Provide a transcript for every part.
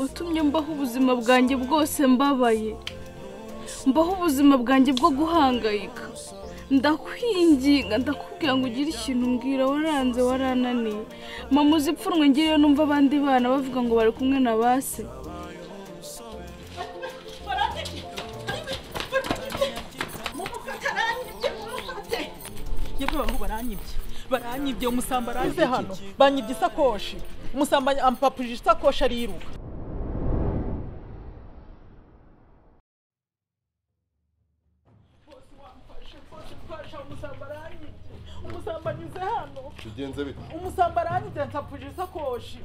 watumye mbaho ubuzima bwanjye bwose mbabaye, mbaho ubuzima bwanjye bwo guhangayika. Ndakwinginga ndakubwira ngo ugire ikintu mbwira, waranze warananiye. Mama uzi ipfunwe ngiriyo numva abandi bana bavuga ngo bari kumwe na base. Yebwe baho baranyibye umusamba araze hano, banyibye isakoshi, umusamba ampapuje isakoshi ariruka. Umusamba nyuze hano. Bigenze bite? Umusamba aranyibye nsapuje isakoshi.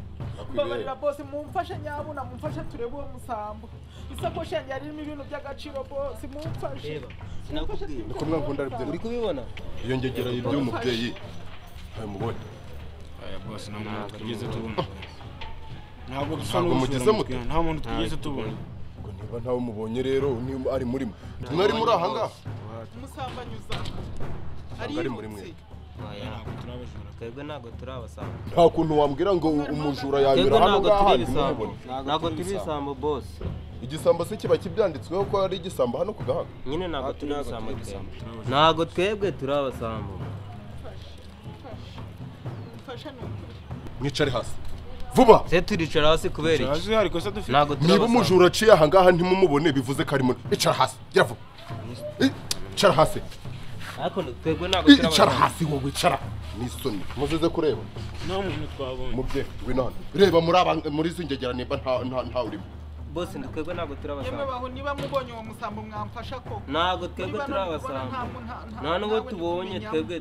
Mbabarira boss, mumfashe nyabuna, mumfashe turebe uwo musamba. Isakoshi yanjye yarimo ibintu by'agaciro boss, mumfashe. Sinakubwiye. Nikomwe nkunda ibyo. Uri kubibona? Iyo ngegera y'iby'umubyeyi. Haye mubone. Aya boss ntabwo tugeze tubona. Ntabwo mugeze mute. Nta muntu tugeze tubona. Ngo niba ntawe mubonye rero ni ari murimo. Mwari muri aha ngaha. Umusamba nyuza. Ari muri mwe. Twebwe ntabwo turabasamba. Nta kuntu wambwira ngo umujura yanyura hano ngaha. Ntabwo tubisambo boss. Igisambo se kiba kibyanditsweho ko ari igisambo hano ku gahanga. Nyine ntabwo tubisambo. Ntabwo twebwe turabasambo. Mwicare hasi. Vuba. Se turicara hasi kubera iki? Hasi hari kosa dufite. Niba umujura aciye aha ngaha ntimumubone bivuze ko ari muno. Icara hasi. Gira vuba. Icara hasi. Ariko twebwe ntabwo turabasamba. Icara hasi wowe icara. Nisoni. Muzize kureba. Nta muntu twabonye. Mubye winana. Reba muri zingegera niba nta urimo. Boss twebwe ntabwo turabasamba. Yemwe baho niba mubonye uwo musamba mwamfasha ko. Ntabwo twebwe turabasamba. Nta nubwo tubonye twebwe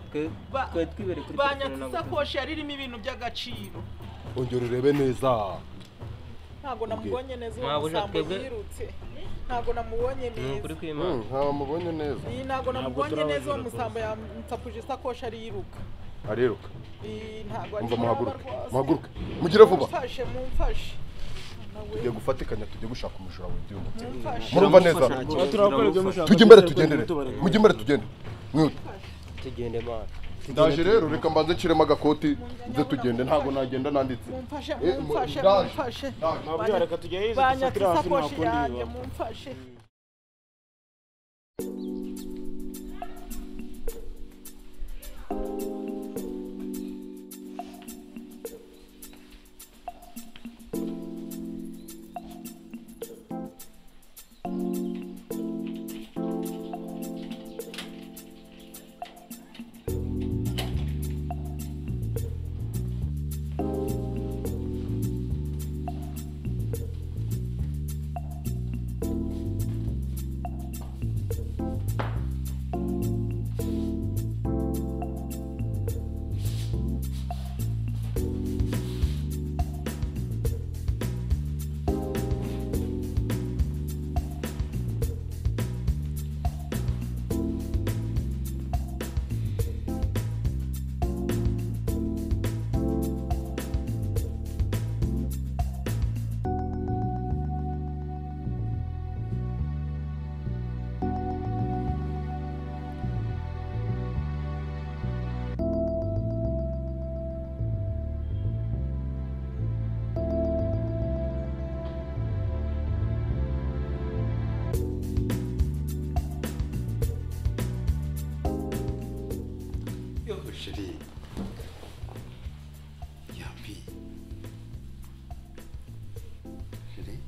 twibere kuri telefone. Isakoshi yaririmo ibintu by'agaciro. Ongera urebe neza. Ntabwo namubonye neza uwo musamba yirutse. Ntabwo namubonye neza. Kuri kwimana. Nta mubonye neza. Ntabwo namubonye neza uwo musamba yampapuje isakoshi ariruka. Ariruka. Ntabwo ari. Muhaguruke. Mugire vuba. Mumfashe. Tugiye gufatikanya tujye gushaka umujura w'ibyuma. Murumva neza. Turakora ibyo mushaka. Tujye imbere tugendere. Mujye imbere tugende. Mwute. Tugende mana. Ndaje rero reka mbanze nciremo agakoti nze tugende ntago nagenda nanditse. Mumfashe. Ntabwo reka tujye hize tufatira hafi nta kundi. Mumfashe. Chérie, Yambi, chérie,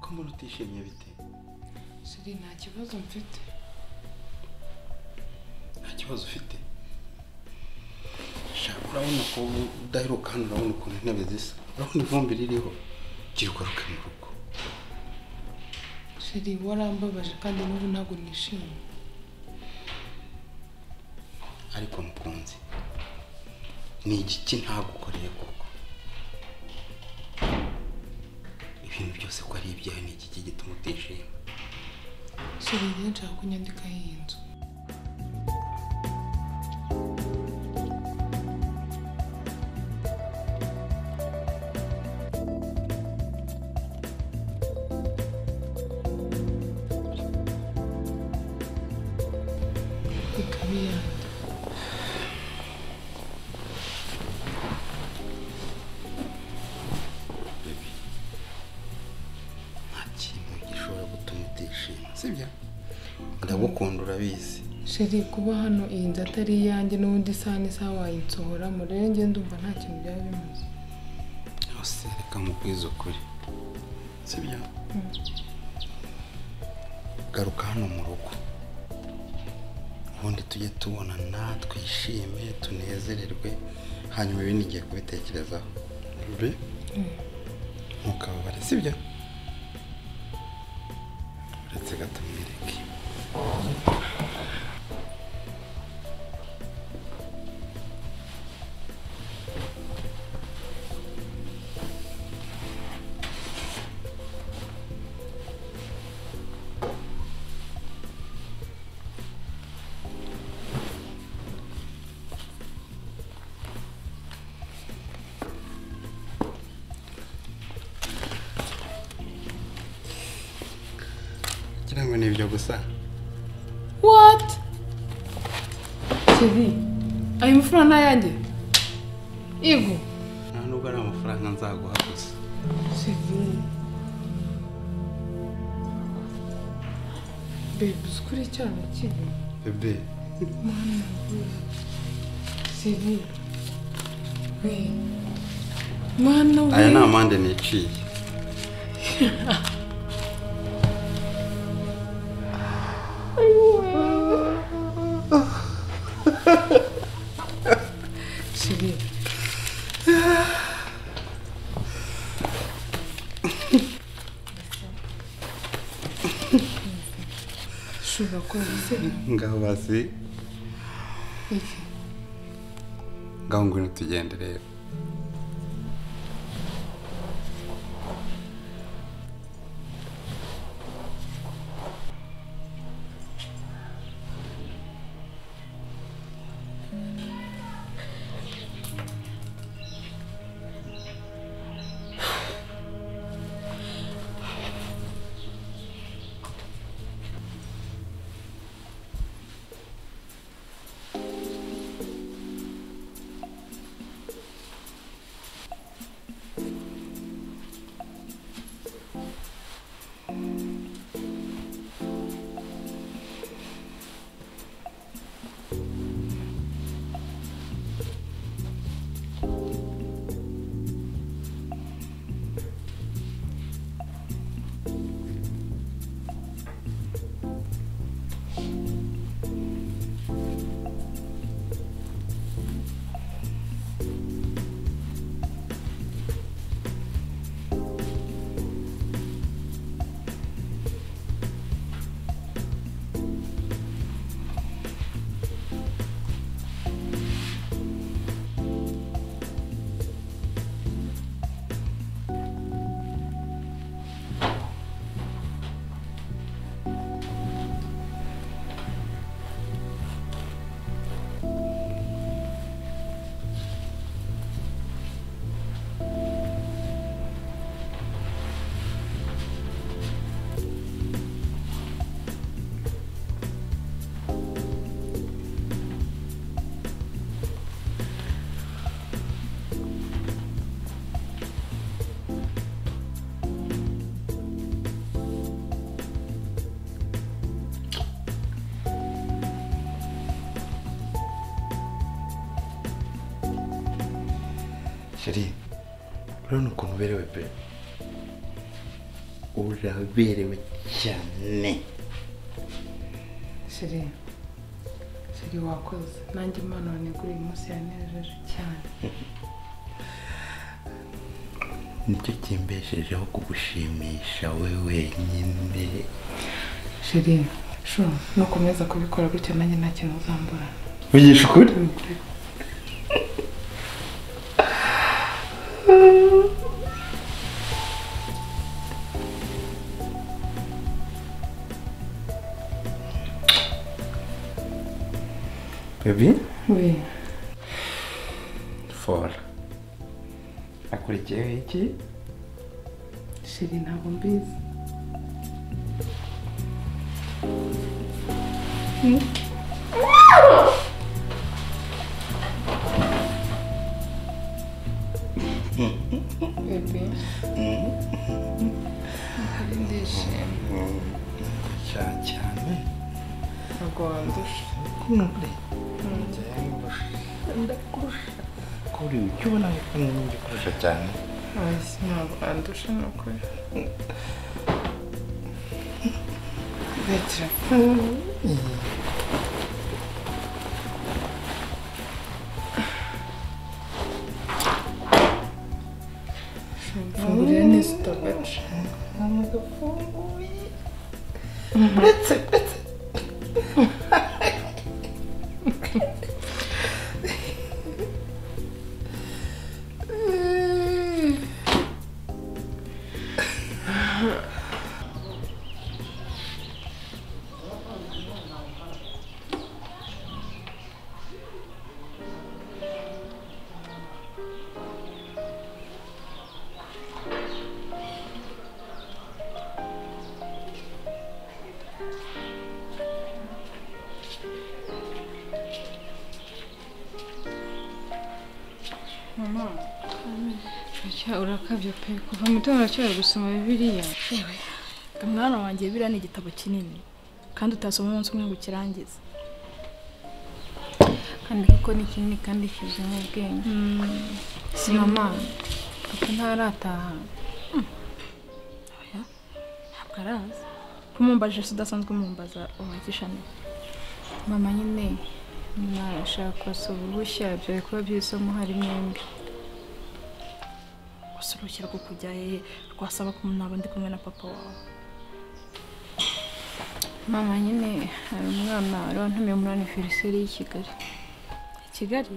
comment utishimye bite? Chérie, nta kibazo mfite. Nta kibazo ufite? Urabona ko udaheruka hano, urabona ukuntu intebe zisa, urabona ivumbi ririho. Girukaruka mu rugo. Chérie, warambabaje kandi n'ubu ntabwo nishimye. Ariko mukunzi, ni igiki ntagukoreye koko? Ibintu byose ko ari ibyawe, ni igiki gituma utishima? Chérie, nshaka kunyandikaho iyi nzu. biriya nta kintu gishobora gutuma utishima sibyo ndagukunda urabizi sheri kuba hano iyi nzu atari iyanjye n'ubundi isaha n'isaha wayinsohoramo rero njye ndumva nta kintu byaba bimaze yose reka mubwize ukuri sibyo garuka hano mu rugo ubundi tujye tubona twishime tunezererwe hanyuma ibindi ngiye kubitekerezaho ntukababare sibyo uretse gato mwereke kirango ni ibyo gusa what sheri ayo mafaranga yanjye yego nta nubwo ari amafaranga nzaguha gusa sheri babe uzikuri cyane kibi bebe mwana sheri we mwana we aya ni amande niciye sheri ushobora kuba ngaho basi iki ngaho ngwino tugende rero sheri urabona ukuntu uberewe pe uraberewe cyane sheri sheri wakoze nanjye imana waneguriye umunsi yanejeje cyane nicyo kimbeshejeho kugushimisha we wenyine sheri sho nukomeza kubikora gutya nanjye nta kintu uzambura ugisha ukuri baby we for akurikiyeho iki sheri ntabwo mbizi Bebe. Ukuri ndishimye. cyane Ntabwo wandusha. kumure ndakurusha kuri icyo ubona ko ndi kurusha cyane Ntabwo wandusha ni ukuri. Betira. Fungurira neza utagaca. uretse Mama. Urakabye pe kuva mu gitondo uracyari gusoma Bibiliya. yewe umwana wanjye biriya ni igitabo kinini kandi utasoma umunsi umwe ngo ukirangize. Kandi kuko ni kinini kandi cyuzuyemo ubwenge. Si mama. Papa ntarataha. Oya ntabwo araza. Kumumbaje se udasanzwe umumbaza uwagisha ne. Mama nyine nashaka kubasaba uruhushya byawe kuba by'isomo hari mwembi. Gusa uruhushya rwo kujya hehe rwasaba ko naba ndi kumwe na papa wawe. Mama nyine hari umwana wari wantumiye muri aniveriseri y'i Kigali. Kigali?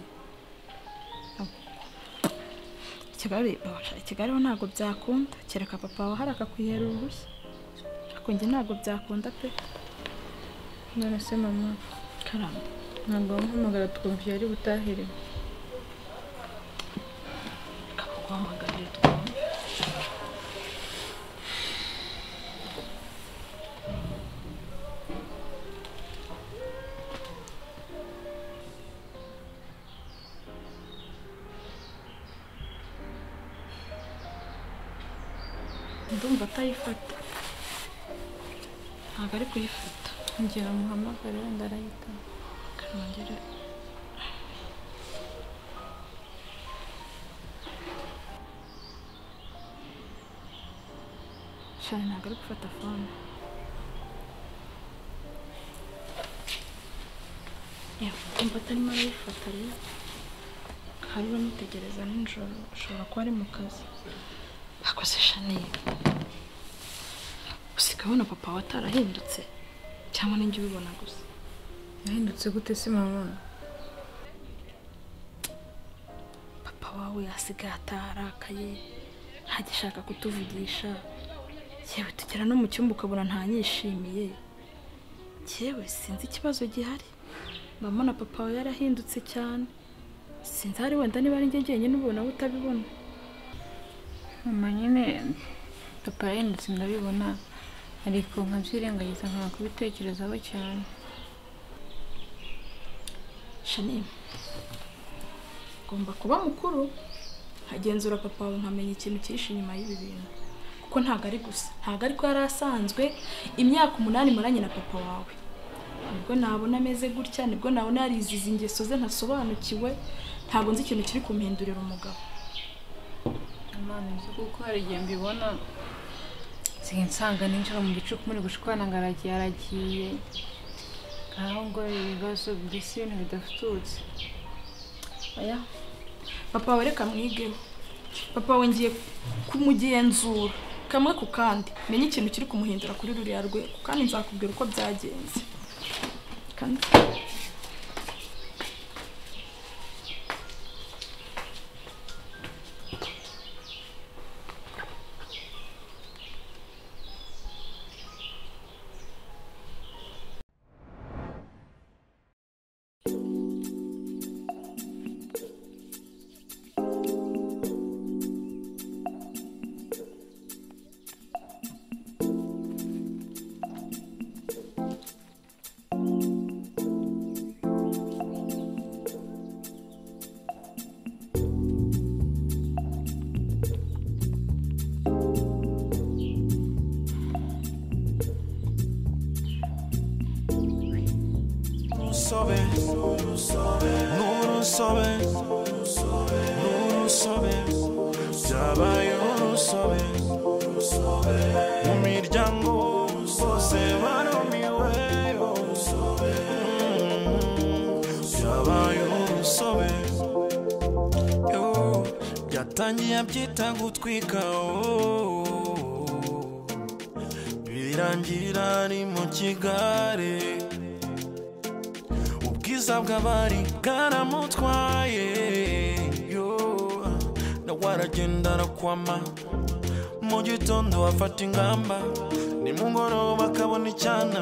Kigali ho ntabwo byakunda kereka papa wawe hari akakwihera uruhushya. Ariko njye ntabwo byakunda pe. None se mama Karamba ntabwo wamuhamagara twumviye ari butahire. Kaguhamagarire twumve. Ndumva atayifata. Ntabwo ari kuyifata. Ngira muhamagare wenda arayita. Karongere. Shani ntabwo ari gufata fone. Yewe ndumva atarimo arayifata rero. Hari uramutegereza nijoro ushobora kuba ari mu kazi. Bakoze Shani. Usikabona papa wawe atarahindutse cyangwa ninjye ubibona gusa. Yahindutse gute se mama? Papa wawe yasigaye atarakaye ntagishaka kutuvugisha. Yewe tugera no mu cyumba ukabona ntanyishimiye. Yewe sinzi ikibazo gihari. Mama na papa wawe yarahindutse cyane. Sinzi ari wenda niba ari njye njyenyine ubona utabibona. Mama nyine papa yahindutse ndabibona ariko nkabyirengagiza nkaba kubitekerezaho cyane. Shani ugomba kuba mukuru nkagenzura papa wawe nkamenya ikintu cyihishe inyuma y'ibi bintu kuko ntabwo ari gusa ntabwo ariko yari asanzwe imyaka 8 maranye na papa wawe. Nibwo nabona ameze gutya nibwo nabona yarizize ingeso ze ntasobanukiwe ntabwo nzi ikintu kiri kumuhindurira umugabo. Imana nzi kuko hari igihe mbibona sinsanga ninjira mu gicuku muri gushwana ngaragiye aho ngo ibibazo by'isi ibintu bidafututse. Oya papa wawe reka mwigeho. Papa wawe ngiye kumugenzura kamwe ku kandi menye ikintu kiri kumuhindura kuri ruriya rwe kandi nzakubwira uko byagenze. Kandi urusobe n'urusobe byabaye urusobe mu miryango bose barumiwe byabaye urusobe byatangiye byita gutwika birangira ari mu kigare ubwiza bw'abari bwaramutwaye nawe aragenda arakwama mu gitondo afata ingamba nimugoroba akabona icyana